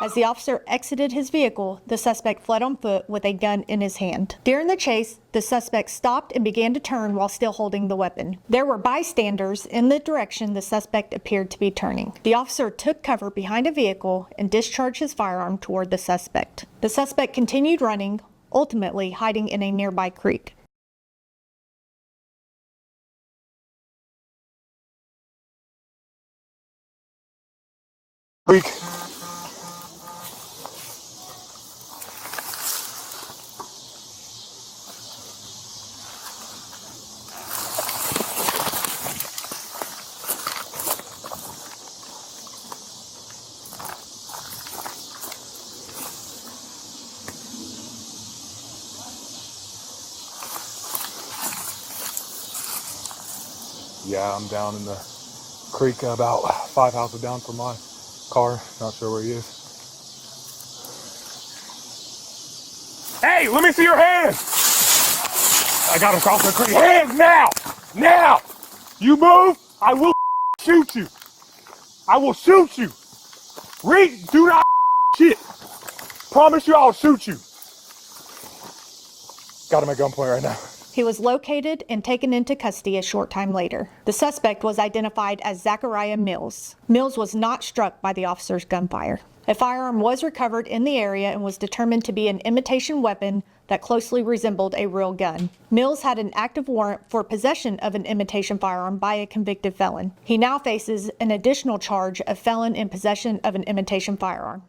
As the officer exited his vehicle, the suspect fled on foot with a gun in his hand. During the chase, the suspect stopped and began to turn while still holding the weapon. There were bystanders in the direction the suspect appeared to be turning. The officer took cover behind a vehicle and discharged his firearm toward the suspect. The suspect continued running, ultimately hiding in a nearby creek. Yeah, I'm down in the creek about 5 houses down from my car. Not sure where he is. Hey, let me see your hands! I got him crossing the creek. Hands now! Now! You move, I will shoot you. I will shoot you. Do not shit. Promise you I'll shoot you. Got him at gunpoint right now. He was located and taken into custody a short time later. The suspect was identified as Zachariah Mills. Mills was not struck by the officer's gunfire. A firearm was recovered in the area and was determined to be an imitation weapon that closely resembled a real gun. Mills had an active warrant for possession of an imitation firearm by a convicted felon. He now faces an additional charge of felon in possession of an imitation firearm.